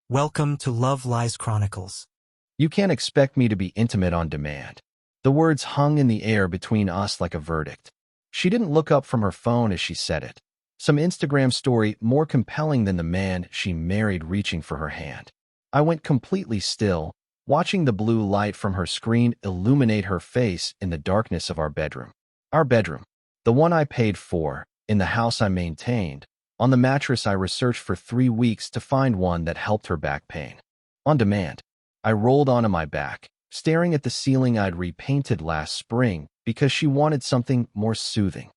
Welcome to Love Lies Chronicles. You can't expect me to be intimate on demand. The words hung in the air between us like a verdict. She didn't look up from her phone as she said it. Some Instagram story more compelling than the man she married reaching for her hand. I went completely still, watching the blue light from her screen illuminate her face in the darkness of our bedroom. Our bedroom, the one I paid for, in the house I maintained. On the mattress I researched for 3 weeks to find one that helped her back pain. On demand, I rolled onto my back, staring at the ceiling I'd repainted last spring because she wanted something more soothing.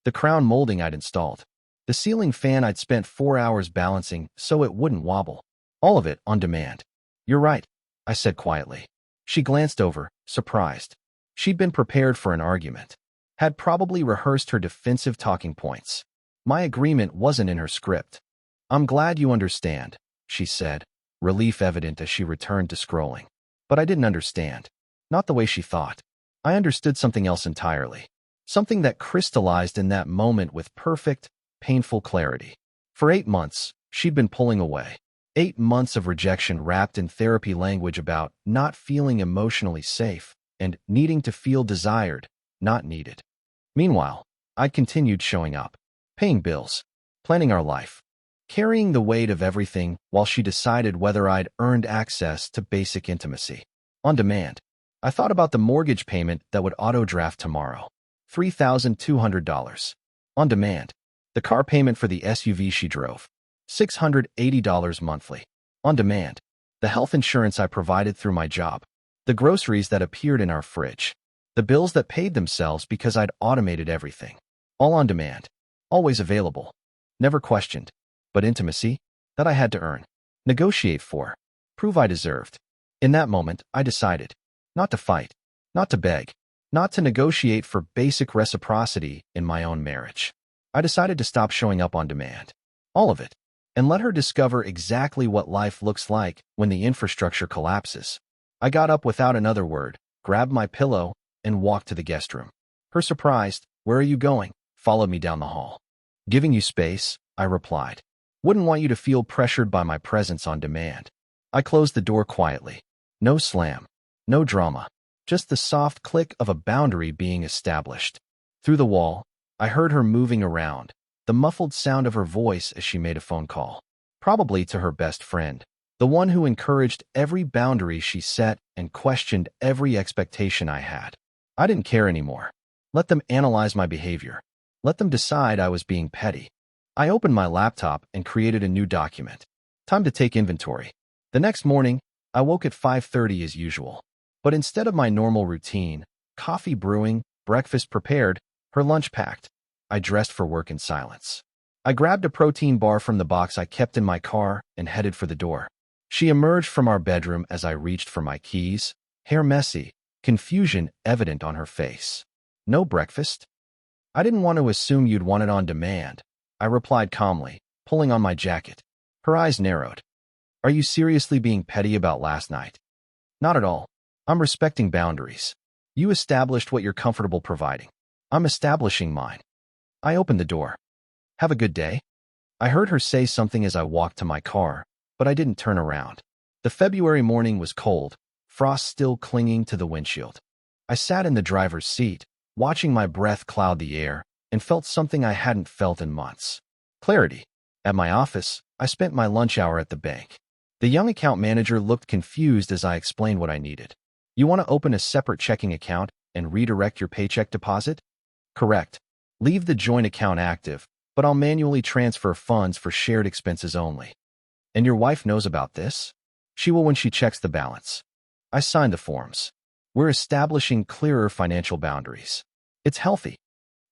The crown molding I'd installed. The ceiling fan I'd spent 4 hours balancing so it wouldn't wobble. All of it on demand. "You're right," I said quietly. She glanced over, surprised. She'd been prepared for an argument. Had probably rehearsed her defensive talking points. My agreement wasn't in her script. "I'm glad you understand," she said, relief evident as she returned to scrolling. But I didn't understand. Not the way she thought. I understood something else entirely. Something that crystallized in that moment with perfect, painful clarity. For 8 months, she'd been pulling away. 8 months of rejection wrapped in therapy language about not feeling emotionally safe and needing to feel desired, not needed. Meanwhile, I'd continued showing up. Paying bills, planning our life, carrying the weight of everything while she decided whether I'd earned access to basic intimacy. On demand, I thought about the mortgage payment that would auto-draft tomorrow. $3,200. On demand, the car payment for the SUV she drove. $680 monthly. On demand, the health insurance I provided through my job. The groceries that appeared in our fridge. The bills that paid themselves because I'd automated everything. All on demand. Always available. Never questioned. But intimacy? That I had to earn. Negotiate for. Prove I deserved. In that moment, I decided. Not to fight. Not to beg. Not to negotiate for basic reciprocity in my own marriage. I decided to stop showing up on demand. All of it. And let her discover exactly what life looks like when the infrastructure collapses. I got up without another word, grabbed my pillow, and walked to the guest room. Her surprised, "Where are you going?" followed me down the hall. "Giving you space," I replied. "Wouldn't want you to feel pressured by my presence on demand." I closed the door quietly. No slam. No drama. Just the soft click of a boundary being established. Through the wall, I heard her moving around, the muffled sound of her voice as she made a phone call. Probably to her best friend, the one who encouraged every boundary she set and questioned every expectation I had. I didn't care anymore. Let them analyze my behavior. Let them decide I was being petty. I opened my laptop and created a new document. Time to take inventory. The next morning, I woke at 5:30 as usual. But instead of my normal routine, coffee brewing, breakfast prepared, her lunch packed, I dressed for work in silence. I grabbed a protein bar from the box I kept in my car and headed for the door. She emerged from our bedroom as I reached for my keys, hair messy, confusion evident on her face. "No breakfast?" "I didn't want to assume you'd want it on demand," I replied calmly, pulling on my jacket. Her eyes narrowed. "Are you seriously being petty about last night?" "Not at all. I'm respecting boundaries. You established what you're comfortable providing. I'm establishing mine." I opened the door. "Have a good day." I heard her say something as I walked to my car, but I didn't turn around. The February morning was cold, frost still clinging to the windshield. I sat in the driver's seat, watching my breath cloud the air, and felt something I hadn't felt in months. Clarity. At my office, I spent my lunch hour at the bank. The young account manager looked confused as I explained what I needed. "You want to open a separate checking account and redirect your paycheck deposit?" "Correct. Leave the joint account active, but I'll manually transfer funds for shared expenses only." "And your wife knows about this?" "She will when she checks the balance." I signed the forms. We're establishing clearer financial boundaries. It's healthy.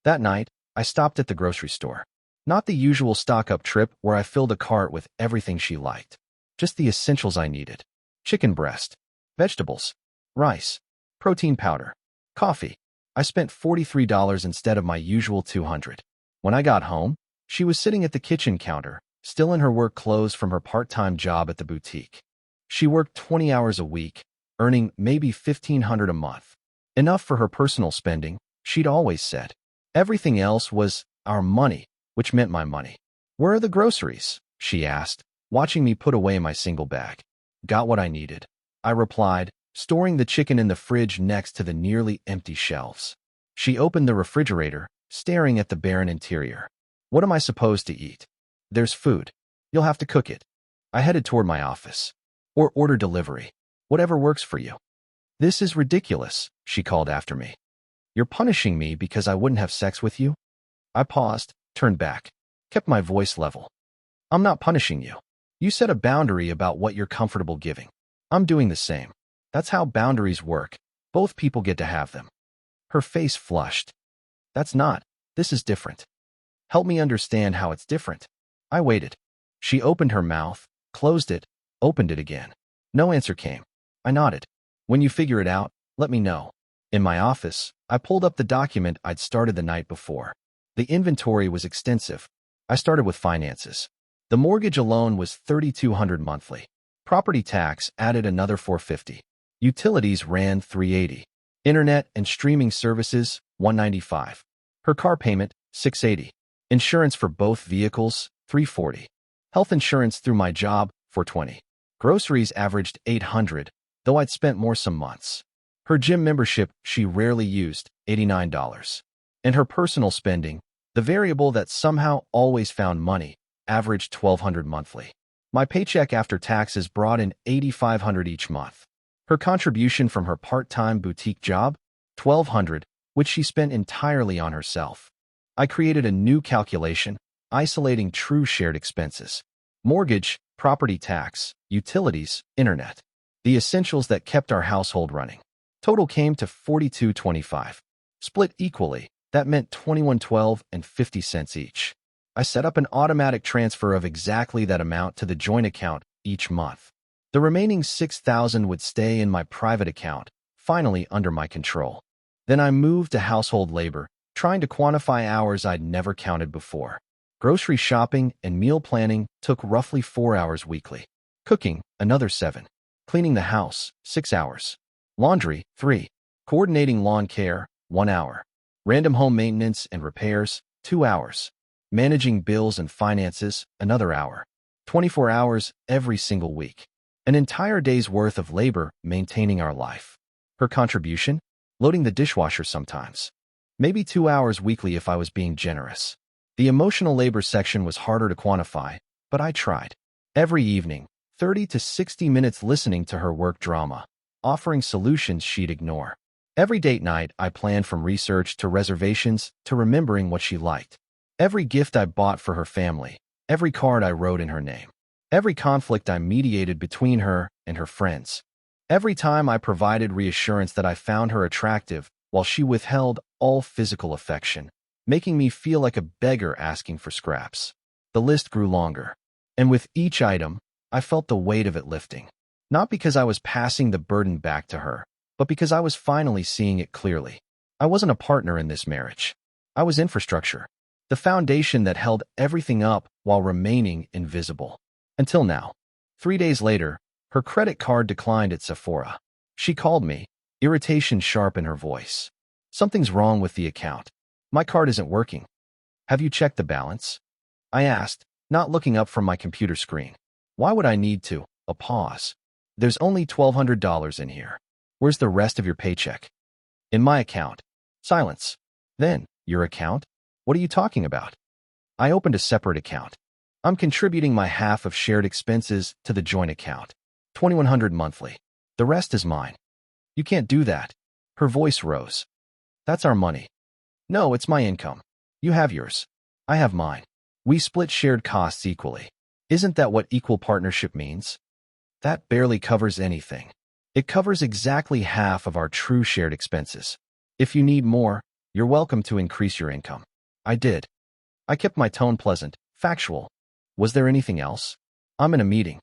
That night, I stopped at the grocery store. Not the usual stock-up trip where I filled a cart with everything she liked. Just the essentials I needed. Chicken breast, vegetables, rice, protein powder, coffee. I spent $43 instead of my usual $200. When I got home, she was sitting at the kitchen counter, still in her work clothes from her part-time job at the boutique. She worked 20 hours a week, earning maybe $1,500 a month. Enough for her personal spending, she'd always said. Everything else was our money, which meant my money. "Where are the groceries?" she asked, watching me put away my single bag. Got what I needed, I replied, storing the chicken in the fridge next to the nearly empty shelves. She opened the refrigerator, staring at the barren interior. What am I supposed to eat? There's food. You'll have to cook it. I headed toward my office. Or order delivery. Whatever works for you. This is ridiculous, she called after me. You're punishing me because I wouldn't have sex with you? I paused, turned back, kept my voice level. I'm not punishing you. You set a boundary about what you're comfortable giving. I'm doing the same. That's how boundaries work. Both people get to have them. Her face flushed. This is different. Help me understand how it's different. I waited. She opened her mouth, closed it, opened it again. No answer came. I nodded. When you figure it out, let me know. In my office, I pulled up the document I'd started the night before. The inventory was extensive. I started with finances. The mortgage alone was $3,200 monthly. Property tax added another $450. Utilities ran $380. Internet and streaming services, $195. Her car payment, $680. Insurance for both vehicles, $340. Health insurance through my job, $420. Groceries averaged $800, though I'd spent more some months. Her gym membership she rarely used, $89. And her personal spending, the variable that somehow always found money, averaged $1,200 monthly. My paycheck after taxes brought in $8,500 each month. Her contribution from her part-time boutique job, $1,200, which she spent entirely on herself. I created a new calculation, isolating true shared expenses. Mortgage, property tax, utilities, internet. The essentials that kept our household running. Total came to $42.25. Split equally, that meant $21.12 and 50 cents each. I set up an automatic transfer of exactly that amount to the joint account each month. The remaining $6,000 would stay in my private account, finally under my control. Then I moved to household labor, trying to quantify hours I'd never counted before. Grocery shopping and meal planning took roughly 4 hours weekly. Cooking, another 7. Cleaning the house, 6 hours. Laundry, 3. Coordinating lawn care, 1 hour. Random home maintenance and repairs, 2 hours. Managing bills and finances, another hour. 24 hours every single week. An entire day's worth of labor maintaining our life. Her contribution? Loading the dishwasher sometimes. Maybe 2 hours weekly if I was being generous. The emotional labor section was harder to quantify, but I tried. Every evening, 30 to 60 minutes listening to her work drama, offering solutions she'd ignore. Every date night, I planned from research to reservations to remembering what she liked. Every gift I bought for her family, every card I wrote in her name. Every conflict I mediated between her and her friends. Every time I provided reassurance that I found her attractive while she withheld all physical affection, making me feel like a beggar asking for scraps. The list grew longer, and with each item, I felt the weight of it lifting. Not because I was passing the burden back to her, but because I was finally seeing it clearly. I wasn't a partner in this marriage. I was infrastructure, the foundation that held everything up while remaining invisible. Until now. 3 days later, her credit card declined at Sephora. She called me, irritation sharp in her voice. Something's wrong with the account. My card isn't working. Have you checked the balance? I asked, not looking up from my computer screen. Why would I need to? A pause. There's only $1,200 in here. Where's the rest of your paycheck? In my account. Silence. Then, your account? What are you talking about? I opened a separate account. I'm contributing my half of shared expenses to the joint account. $2,100 monthly. The rest is mine. You can't do that. Her voice rose. That's our money. No, it's my income. You have yours. I have mine. We split shared costs equally. Isn't that what equal partnership means? That barely covers anything. It covers exactly half of our true shared expenses. If you need more, you're welcome to increase your income. I did. I kept my tone pleasant, factual. Was there anything else? I'm in a meeting.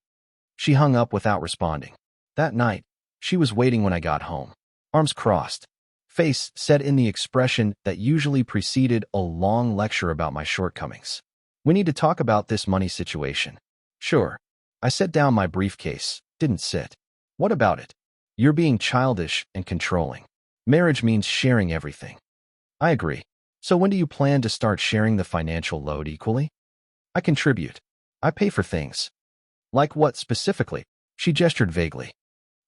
She hung up without responding. That night, she was waiting when I got home. Arms crossed. Face set in the expression that usually preceded a long lecture about my shortcomings. We need to talk about this money situation. Sure. I set down my briefcase, didn't sit. What about it? You're being childish and controlling. Marriage means sharing everything. I agree. So when do you plan to start sharing the financial load equally? I contribute. I pay for things. Like what specifically? She gestured vaguely.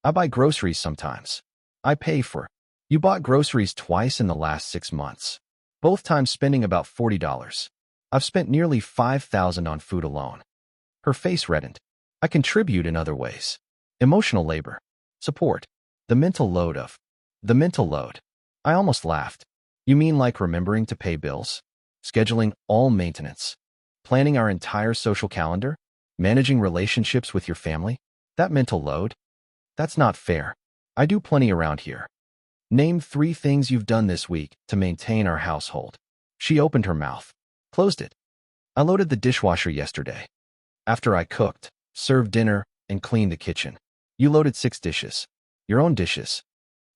I buy groceries sometimes. I pay for. You bought groceries twice in the last 6 months. Both times spending about $40. I've spent nearly $5,000 on food alone. Her face reddened. I contribute in other ways. Emotional labor. Support. The mental load of. The mental load. I almost laughed. You mean like remembering to pay bills? Scheduling all maintenance? Planning our entire social calendar? Managing relationships with your family? That mental load? That's not fair. I do plenty around here. Name 3 things you've done this week to maintain our household. She opened her mouth, closed it. I loaded the dishwasher yesterday. After I cooked, served dinner, and cleaned the kitchen. You loaded 6 dishes. Your own dishes.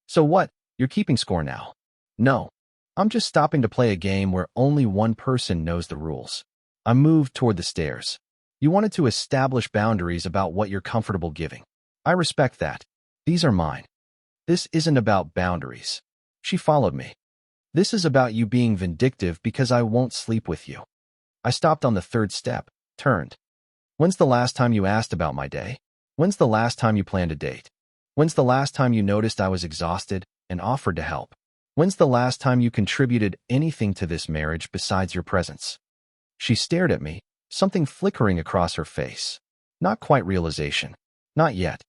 So what? You're keeping score now. No. I'm just stopping to play a game where only one person knows the rules. I moved toward the stairs. You wanted to establish boundaries about what you're comfortable giving. I respect that. These are mine. This isn't about boundaries. She followed me. This is about you being vindictive because I won't sleep with you. I stopped on the 3rd step, turned. When's the last time you asked about my day? When's the last time you planned a date? When's the last time you noticed I was exhausted and offered to help? When's the last time you contributed anything to this marriage besides your presence? She stared at me, something flickering across her face. Not quite realization. Not yet.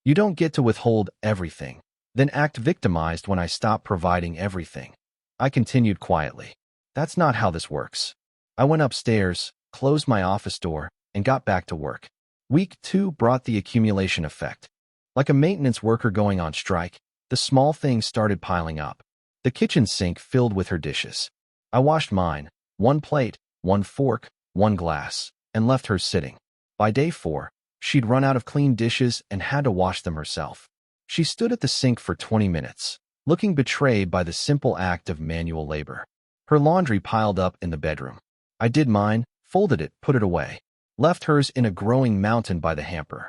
You don't get to withhold everything, then act victimized when I stop providing everything. I continued quietly. That's not how this works. I went upstairs, closed my office door, and got back to work. Week 2 brought the accumulation effect. Like a maintenance worker going on strike, the small things started piling up. The kitchen sink filled with her dishes. I washed mine, 1 plate, 1 fork, 1 glass, and left her sitting. By day 4, she'd run out of clean dishes and had to wash them herself. She stood at the sink for 20 minutes, looking betrayed by the simple act of manual labor. Her laundry piled up in the bedroom. I did mine, folded it, put it away, left hers in a growing mountain by the hamper.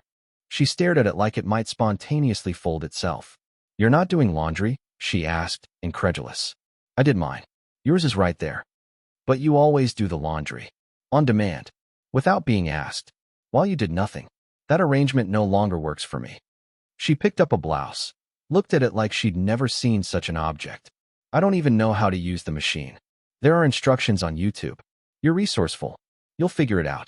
She stared at it like it might spontaneously fold itself. You're not doing laundry? She asked, incredulous. I did mine. Yours is right there. But you always do the laundry. On demand. Without being asked. While you did nothing. That arrangement no longer works for me. She picked up a blouse. Looked at it like she'd never seen such an object. I don't even know how to use the machine. There are instructions on YouTube. You're resourceful. You'll figure it out.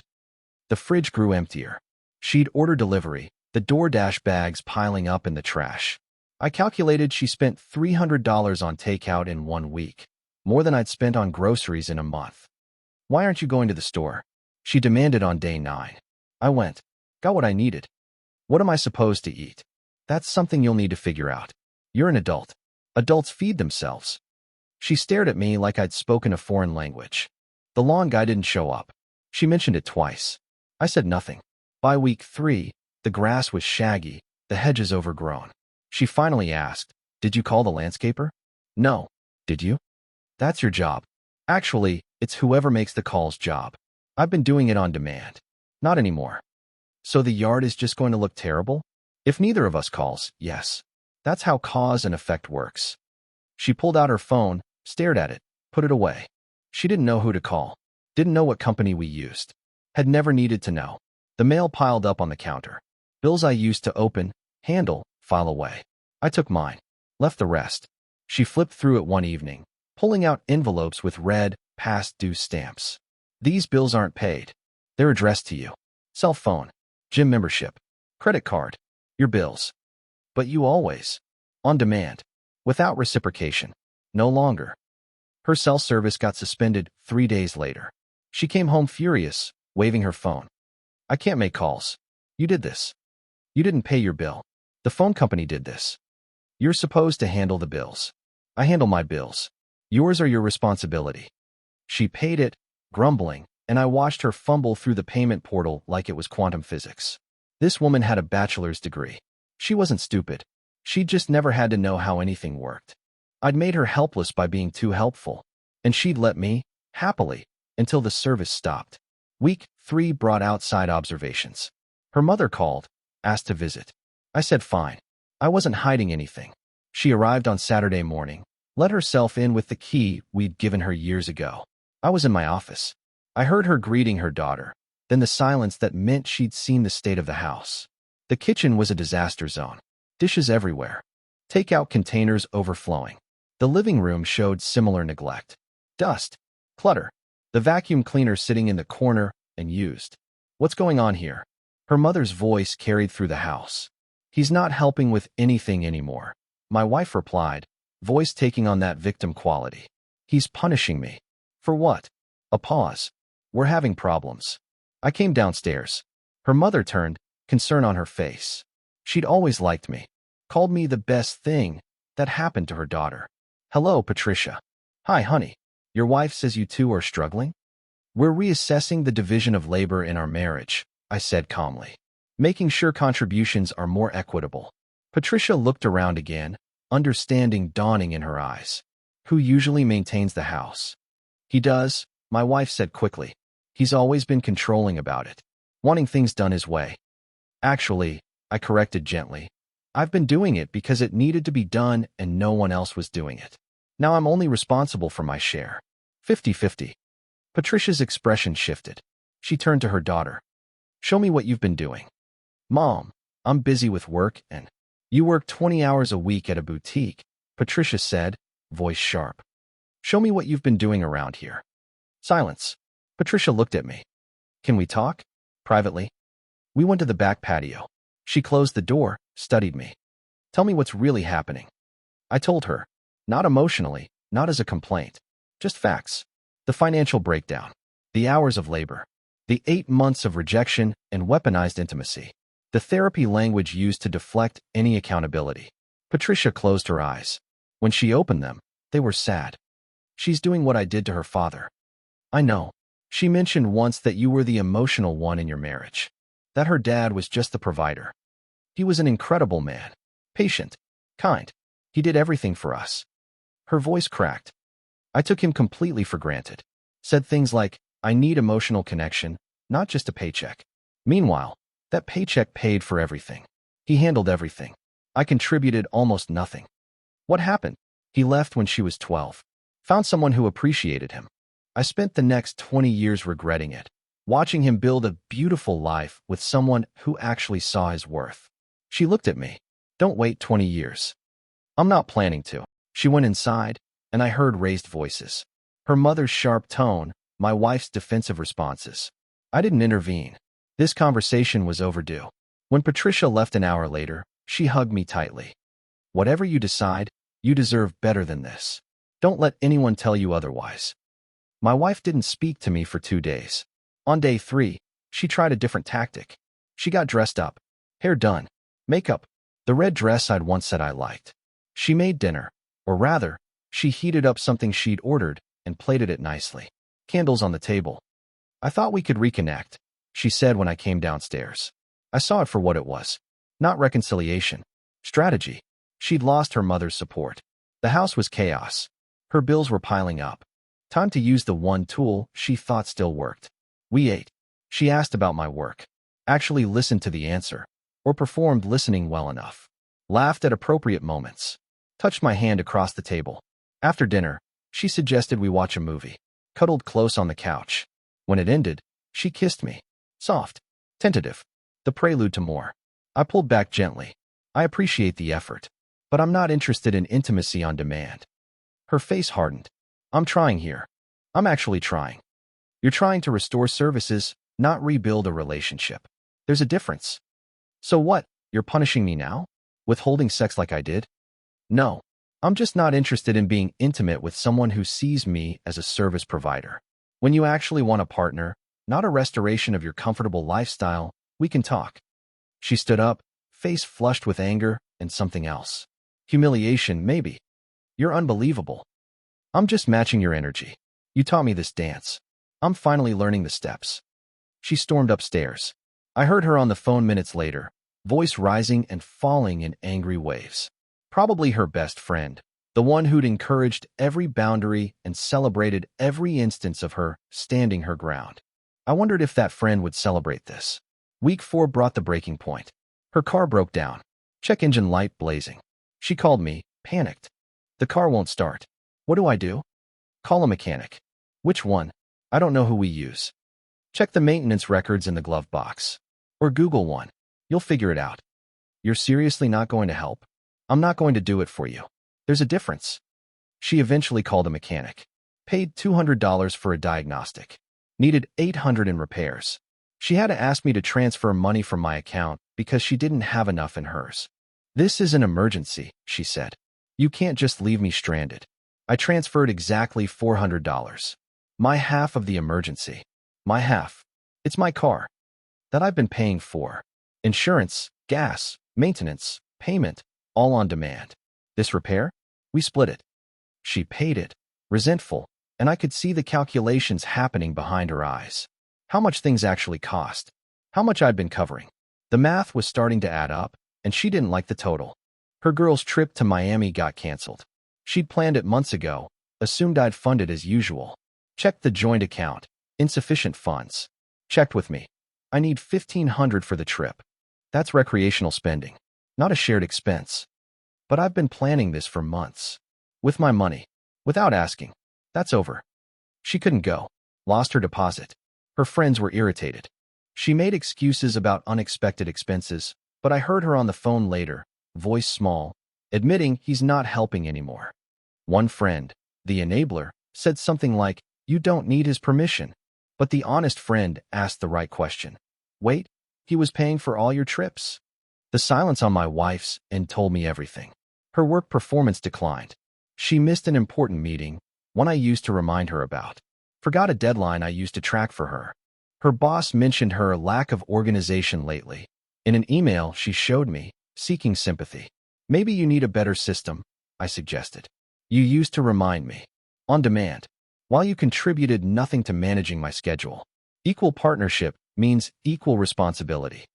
The fridge grew emptier. She'd ordered delivery, the DoorDash bags piling up in the trash. I calculated she spent $300 on takeout in 1 week, more than I'd spent on groceries in a month. Why aren't you going to the store? She demanded on day 9. I went. Got what I needed. What am I supposed to eat? That's something you'll need to figure out. You're an adult. Adults feed themselves. She stared at me like I'd spoken a foreign language. The lawn guy didn't show up. She mentioned it twice. I said nothing. By week 3, the grass was shaggy, the hedges overgrown. She finally asked, did you call the landscaper? No. Did you? That's your job. Actually, it's whoever makes the call's job. I've been doing it on demand. Not anymore. So the yard is just going to look terrible? If neither of us calls, yes. That's how cause and effect works. She pulled out her phone, stared at it, put it away. She didn't know who to call. Didn't know what company we used. Had never needed to know. The mail piled up on the counter. Bills I used to open, handle, file away. I took mine. Left the rest. She flipped through it one evening, pulling out envelopes with red, past due stamps. These bills aren't paid. They're addressed to you. Cell phone, gym membership, credit card, your bills. But you always. On demand. Without reciprocation. No longer. Her cell service got suspended 3 days later. She came home furious, waving her phone. I can't make calls. You did this. You didn't pay your bill. The phone company did this. You're supposed to handle the bills. I handle my bills. Yours are your responsibility. She paid it, grumbling, and I watched her fumble through the payment portal like it was quantum physics. This woman had a bachelor's degree. She wasn't stupid. She'd just never had to know how anything worked. I'd made her helpless by being too helpful, and she'd let me, happily, until the service stopped. Week 3 brought outside observations. Her mother called, asked to visit. I said fine. I wasn't hiding anything. She arrived on Saturday morning, let herself in with the key we'd given her years ago. I was in my office. I heard her greeting her daughter. then the silence that meant she'd seen the state of the house. The kitchen was a disaster zone. Dishes everywhere. Takeout containers overflowing. The living room showed similar neglect. Dust. Clutter. The vacuum cleaner sitting in the corner and used. What's going on here? Her mother's voice carried through the house. He's not helping with anything anymore. My wife replied, voice taking on that victim quality. He's punishing me. For what? A pause. We're having problems. I came downstairs. Her mother turned, concern on her face. She'd always liked me. Called me the best thing that happened to her daughter. Hello, Patricia. Hi, honey. Your wife says you two are struggling? We're reassessing the division of labor in our marriage, I said calmly, making sure contributions are more equitable. Patricia looked around again, understanding dawning in her eyes. Who usually maintains the house? He does, my wife said quickly. He's always been controlling about it, wanting things done his way. Actually, I corrected gently, I've been doing it because it needed to be done and no one else was doing it. Now I'm only responsible for my share. 50-50. Patricia's expression shifted. She turned to her daughter. Show me what you've been doing. Mom, I'm busy with work and you work 20 hours a week at a boutique, Patricia said, voice sharp. Show me what you've been doing around here. Silence. Patricia looked at me. Can we talk? Privately. We went to the back patio. She closed the door, studied me. Tell me what's really happening. I told her. Not emotionally, not as a complaint. Just facts. The financial breakdown. The hours of labor. The 8 months of rejection and weaponized intimacy. The therapy language used to deflect any accountability. Patricia closed her eyes. When she opened them, they were sad. She's doing what I did to her father. I know. She mentioned once that you were the emotional one in your marriage. That her dad was just the provider. He was an incredible man. Patient. Kind. He did everything for us. Her voice cracked. I took him completely for granted. Said things like, I need emotional connection, not just a paycheck. Meanwhile, that paycheck paid for everything. He handled everything. I contributed almost nothing. What happened? He left when she was 12. Found someone who appreciated him. I spent the next 20 years regretting it, watching him build a beautiful life with someone who actually saw his worth. She looked at me. Don't wait 20 years. I'm not planning to. She went inside, and I heard raised voices. Her mother's sharp tone, my wife's defensive responses. I didn't intervene. This conversation was overdue. When Patricia left an hour later, she hugged me tightly. Whatever you decide, you deserve better than this. Don't let anyone tell you otherwise. My wife didn't speak to me for 2 days. On day 3, she tried a different tactic. She got dressed up, hair done, makeup, the red dress I'd once said I liked. She made dinner, or rather, she heated up something she'd ordered and plated it nicely. Candles on the table. I thought we could reconnect, she said when I came downstairs. I saw it for what it was. Not reconciliation. Strategy. She'd lost her mother's support. The house was chaos. Her bills were piling up. Time to use the one tool she thought still worked. We ate. She asked about my work. Actually listened to the answer. Or performed listening well enough. Laughed at appropriate moments. Touched my hand across the table. After dinner, she suggested we watch a movie. Cuddled close on the couch. When it ended, she kissed me. Soft. Tentative. The prelude to more. I pulled back gently. I appreciate the effort. But I'm not interested in intimacy on demand. Her face hardened. I'm trying here. I'm actually trying. You're trying to restore services, not rebuild a relationship. There's a difference. So what? You're punishing me now? Withholding sex like I did? No. I'm just not interested in being intimate with someone who sees me as a service provider. When you actually want a partner, not a restoration of your comfortable lifestyle, we can talk. She stood up, face flushed with anger and something else. Humiliation, maybe. You're unbelievable. I'm just matching your energy. You taught me this dance. I'm finally learning the steps. She stormed upstairs. I heard her on the phone minutes later, voice rising and falling in angry waves. Probably her best friend, the one who'd encouraged every boundary and celebrated every instance of her standing her ground. I wondered if that friend would celebrate this. Week 4 brought the breaking point. Her car broke down. Check engine light blazing. She called me, panicked. The car won't start. What do I do? Call a mechanic. Which one? I don't know who we use. Check the maintenance records in the glove box. Or Google one. You'll figure it out. You're seriously not going to help? I'm not going to do it for you. There's a difference. She eventually called a mechanic. Paid $200 for a diagnostic. Needed $800 in repairs. She had to ask me to transfer money from my account because she didn't have enough in hers. This is an emergency, she said. You can't just leave me stranded. I transferred exactly $400. My half of the emergency. My half. It's my car. That I've been paying for. Insurance, gas, maintenance, payment, all on demand. This repair? We split it. She paid it, resentful, and I could see the calculations happening behind her eyes. How much things actually cost. How much I'd been covering. The math was starting to add up, and she didn't like the total. Her girl's trip to Miami got canceled. She'd planned it months ago, assumed I'd fund it as usual. Checked the joint account. Insufficient funds. Checked with me. I need $1,500 for the trip. That's recreational spending, not a shared expense. But I've been planning this for months. With my money. Without asking. That's over. She couldn't go. Lost her deposit. Her friends were irritated. She made excuses about unexpected expenses, but I heard her on the phone later, voice small, admitting he's not helping anymore. One friend, the enabler, said something like, "You don't need his permission." But the honest friend asked the right question. Wait, he was paying for all your trips? The silence on my wife's end told me everything. Her work performance declined. She missed an important meeting, one I used to remind her about. Forgot a deadline I used to track for her. Her boss mentioned her lack of organization lately. In an email she showed me, seeking sympathy. Maybe you need a better system, I suggested. You used to remind me. On demand. While you contributed nothing to managing my schedule. Equal partnership means equal responsibility.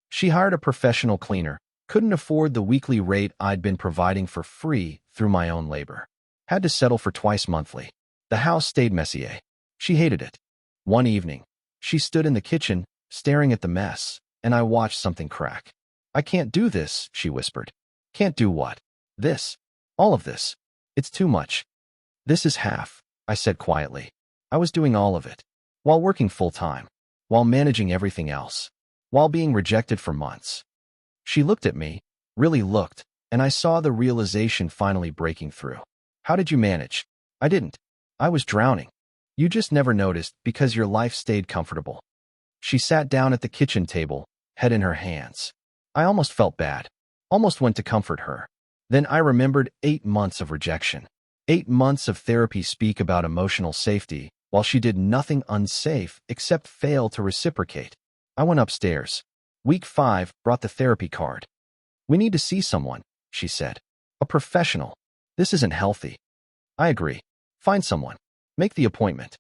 She hired a professional cleaner, couldn't afford the weekly rate I'd been providing for free through my own labor. Had to settle for twice monthly. The house stayed messy. She hated it. One evening, she stood in the kitchen, staring at the mess, and I watched something crack. I can't do this, she whispered. Can't do what? This. All of this. It's too much. This is half, I said quietly. I was doing all of it. While working full-time. While managing everything else. While being rejected for months. She looked at me, really looked, and I saw the realization finally breaking through. How did you manage? I didn't. I was drowning. You just never noticed because your life stayed comfortable. She sat down at the kitchen table, head in her hands. I almost felt bad. Almost went to comfort her. Then I remembered 8 months of rejection. 8 months of therapy speak about emotional safety, while she did nothing unsafe except fail to reciprocate. I went upstairs. Week 5 brought the therapy card. We need to see someone, she said. A professional. This isn't healthy. I agree. Find someone. Make the appointment.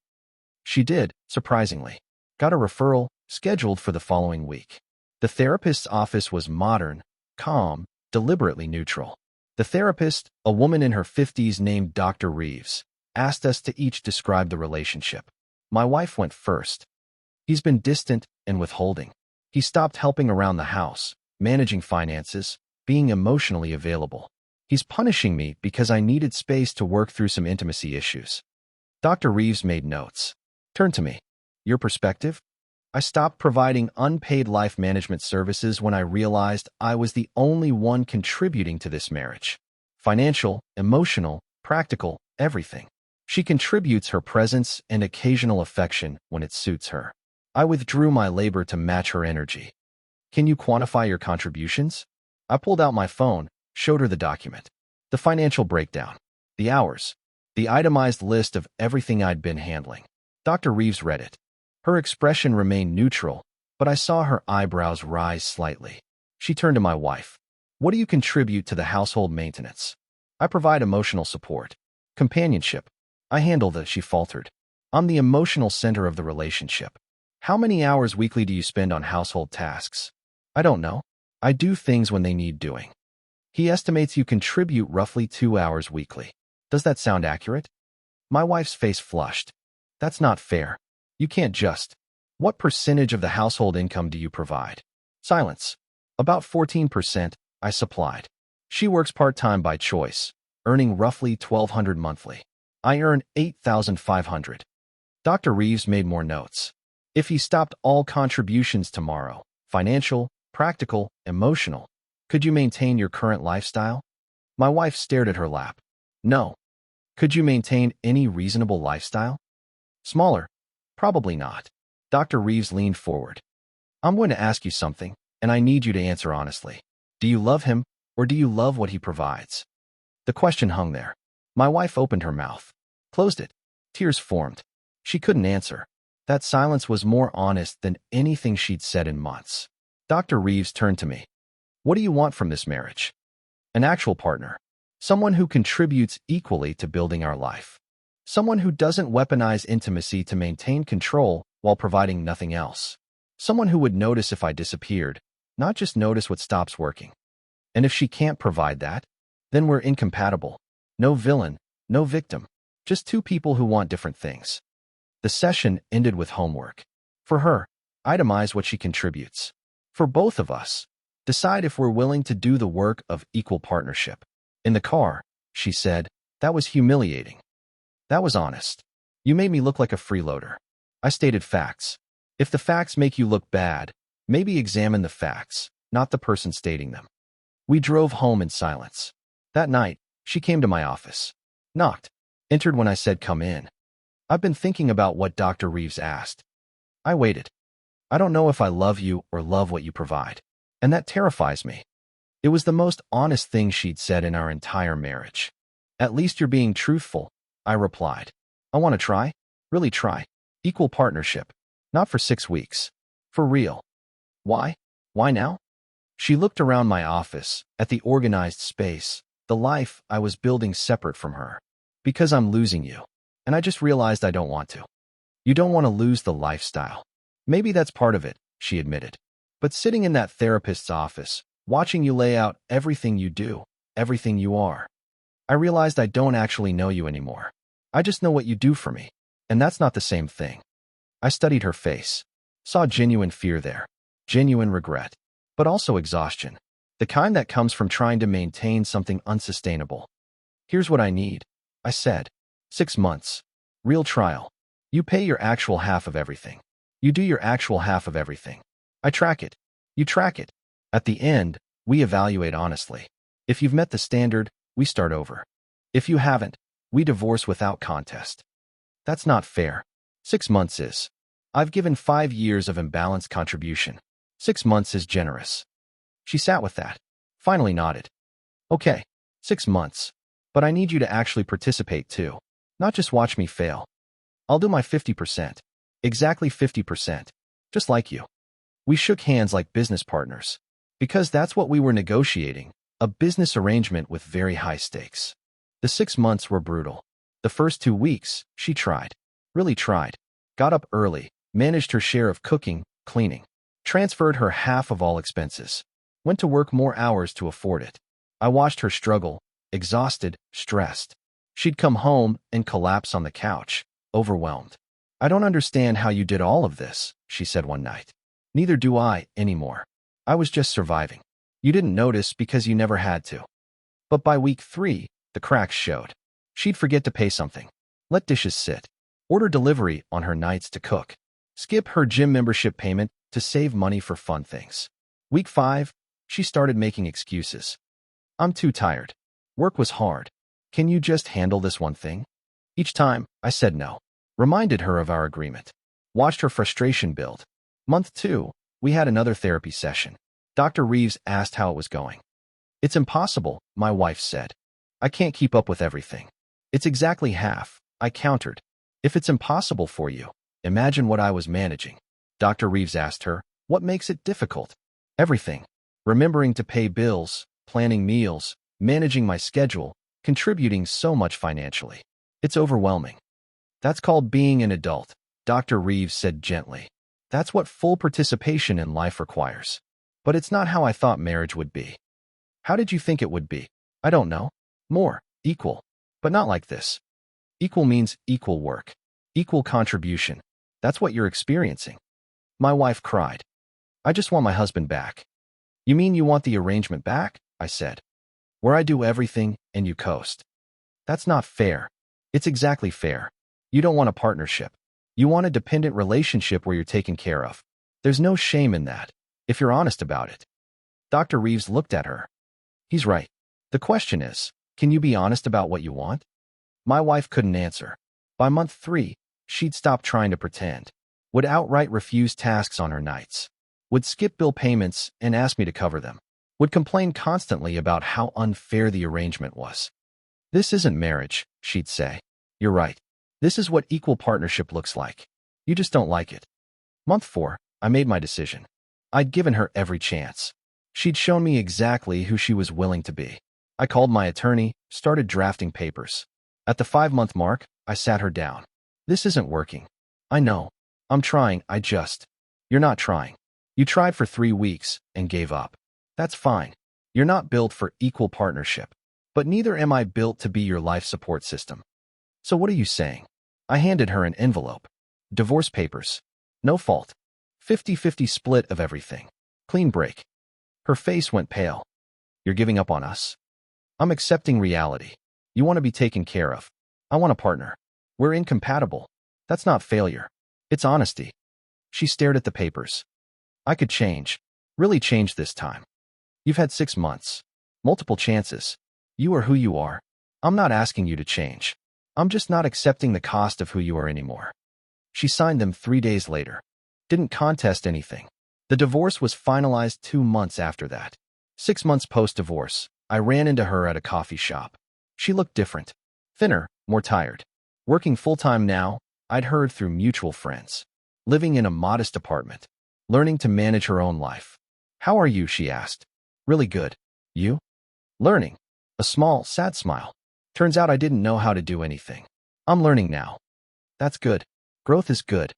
She did, surprisingly. Got a referral, scheduled for the following week. The therapist's office was modern, calm, deliberately neutral. The therapist, a woman in her 50s named Dr. Reeves, asked us to each describe the relationship. My wife went first. He's been distant and withholding. He stopped helping around the house, managing finances, being emotionally available. He's punishing me because I needed space to work through some intimacy issues. Dr. Reeves made notes. Turn to me. Your perspective? I stopped providing unpaid life management services when I realized I was the only one contributing to this marriage. Financial, emotional, practical, everything. She contributes her presence and occasional affection when it suits her. I withdrew my labor to match her energy. Can you quantify your contributions? I pulled out my phone, showed her the document. The financial breakdown. The hours. The itemized list of everything I'd been handling. Dr. Reeves read it. Her expression remained neutral, but I saw her eyebrows rise slightly. She turned to my wife. What do you contribute to the household maintenance? I provide emotional support. Companionship. I handle the, she faltered. I'm the emotional center of the relationship. How many hours weekly do you spend on household tasks? I don't know. I do things when they need doing. He estimates you contribute roughly 2 hours weekly. Does that sound accurate? My wife's face flushed. That's not fair. You can't just. What percentage of the household income do you provide? Silence. About 14%, I supplied. She works part-time by choice, earning roughly $1,200 monthly. I earn $8,500. Dr. Reeves made more notes. If he stopped all contributions tomorrow, financial, practical, emotional, could you maintain your current lifestyle? My wife stared at her lap. No. Could you maintain any reasonable lifestyle? Smaller? Probably not. Dr. Reeves leaned forward. I'm going to ask you something, and I need you to answer honestly. Do you love him, or do you love what he provides? The question hung there. My wife opened her mouth, closed it. Tears formed. She couldn't answer. That silence was more honest than anything she'd said in months. Dr. Reeves turned to me. What do you want from this marriage? An actual partner. Someone who contributes equally to building our life. Someone who doesn't weaponize intimacy to maintain control while providing nothing else. Someone who would notice if I disappeared, not just notice what stops working. And if she can't provide that, then we're incompatible. No villain, no victim. Just two people who want different things. The session ended with homework. For her, itemize what she contributes. For both of us, decide if we're willing to do the work of equal partnership. In the car, she said, that was humiliating. That was honest. You made me look like a freeloader. I stated facts. If the facts make you look bad, maybe examine the facts, not the person stating them. We drove home in silence. That night, she came to my office. Knocked. Entered when I said come in. I've been thinking about what Dr. Reeves asked. I waited. I don't know if I love you or love what you provide. And that terrifies me. It was the most honest thing she'd said in our entire marriage. At least you're being truthful, I replied. I want to try. Really try. Equal partnership. Not for 6 weeks. For real. Why? Why now? She looked around my office, at the organized space, the life I was building separate from her. Because I'm losing you. And I just realized I don't want to. You don't want to lose the lifestyle. Maybe that's part of it, she admitted. But sitting in that therapist's office, watching you lay out everything you do, everything you are, I realized I don't actually know you anymore. I just know what you do for me. And that's not the same thing. I studied her face, saw genuine fear there, genuine regret, but also exhaustion, the kind that comes from trying to maintain something unsustainable. Here's what I need, I said. 6 months. Real trial. You pay your actual half of everything. You do your actual half of everything. I track it. You track it. At the end, we evaluate honestly. If you've met the standard, we start over. If you haven't, we divorce without contest. That's not fair. 6 months is. I've given 5 years of imbalanced contribution. 6 months is generous. She sat with that. Finally nodded. Okay, 6 months. But I need you to actually participate too. Not just watch me fail. I'll do my 50%. Exactly 50%. Just like you. We shook hands like business partners. Because that's what we were negotiating. A business arrangement with very high stakes. The 6 months were brutal. The first 2 weeks, she tried. Really tried. Got up early, managed her share of cooking, cleaning. Transferred her half of all expenses. Went to work more hours to afford it. I watched her struggle, exhausted, stressed. She'd come home and collapse on the couch, overwhelmed. I don't understand how you did all of this, she said one night. Neither do I anymore. I was just surviving. You didn't notice because you never had to. But by week 3, the cracks showed. She'd forget to pay something. Let dishes sit. Order delivery on her nights to cook. Skip her gym membership payment to save money for fun things. Week 5, she started making excuses. I'm too tired. Work was hard. Can you just handle this one thing? Each time, I said no. Reminded her of our agreement. Watched her frustration build. Month 2, we had another therapy session. Dr. Reeves asked how it was going. It's impossible, my wife said. I can't keep up with everything. It's exactly half, I countered. If it's impossible for you, imagine what I was managing. Dr. Reeves asked her, what makes it difficult? Everything. Remembering to pay bills, planning meals, managing my schedule, contributing so much financially. It's overwhelming. That's called being an adult, Dr. Reeves said gently. That's what full participation in life requires. But it's not how I thought marriage would be. How did you think it would be? I don't know. More, equal. But not like this. Equal means equal work. Equal contribution. That's what you're experiencing. My wife cried. I just want my husband back. You mean you want the arrangement back? I said. Where I do everything and you coast. That's not fair. It's exactly fair. You don't want a partnership. You want a dependent relationship where you're taken care of. There's no shame in that, if you're honest about it. Dr. Reeves looked at her. He's right. The question is, can you be honest about what you want? My wife couldn't answer. By month 3, she'd stopped trying to pretend, would outright refuse tasks on her nights, would skip bill payments and ask me to cover them, would complain constantly about how unfair the arrangement was. This isn't marriage, she'd say. You're right. This is what equal partnership looks like. You just don't like it. Month 4, I made my decision. I'd given her every chance. She'd shown me exactly who she was willing to be. I called my attorney, started drafting papers. At the 5-month mark, I sat her down. This isn't working. I know. I'm trying, You're not trying. You tried for 3 weeks and gave up. That's fine. You're not built for equal partnership. But neither am I built to be your life support system. So what are you saying? I handed her an envelope. Divorce papers. No fault. 50-50 split of everything. Clean break. Her face went pale. You're giving up on us? I'm accepting reality. You want to be taken care of. I want a partner. We're incompatible. That's not failure. It's honesty. She stared at the papers. I could change. Really change this time. You've had 6 months. Multiple chances. You are who you are. I'm not asking you to change. I'm just not accepting the cost of who you are anymore. She signed them 3 days later. Didn't contest anything. The divorce was finalized 2 months after that. 6 months post-divorce, I ran into her at a coffee shop. She looked different. Thinner, more tired. Working full-time now, I'd heard through mutual friends. Living in a modest apartment. Learning to manage her own life. How are you, she asked. Really good. You? Learning. A small, sad smile. Turns out I didn't know how to do anything. I'm learning now. That's good. Growth is good.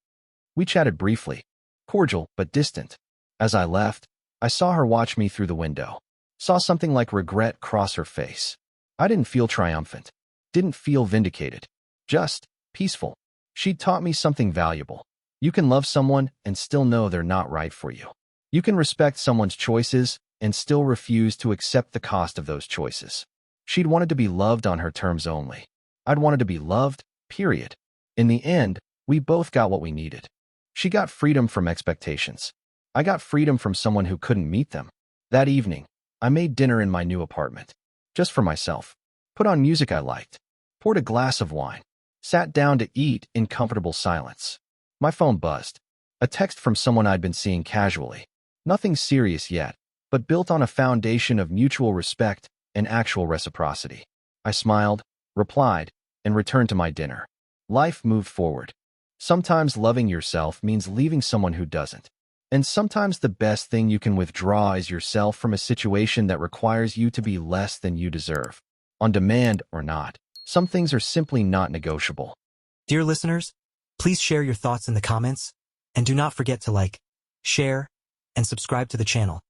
We chatted briefly. Cordial, but distant. As I left, I saw her watch me through the window. Saw something like regret cross her face. I didn't feel triumphant. Didn't feel vindicated. Just peaceful. She'd taught me something valuable. You can love someone and still know they're not right for you. You can respect someone's choices and still refuse to accept the cost of those choices. She'd wanted to be loved on her terms only. I'd wanted to be loved, period. In the end, we both got what we needed. She got freedom from expectations. I got freedom from someone who couldn't meet them. That evening, I made dinner in my new apartment. Just for myself. Put on music I liked. Poured a glass of wine. Sat down to eat in comfortable silence. My phone buzzed. A text from someone I'd been seeing casually. Nothing serious yet, but built on a foundation of mutual respect and actual reciprocity. I smiled, replied, and returned to my dinner. Life moved forward. Sometimes loving yourself means leaving someone who doesn't. And sometimes the best thing you can withdraw is yourself from a situation that requires you to be less than you deserve. On demand or not, some things are simply not negotiable. Dear listeners, please share your thoughts in the comments, and do not forget to like, share, and subscribe to the channel.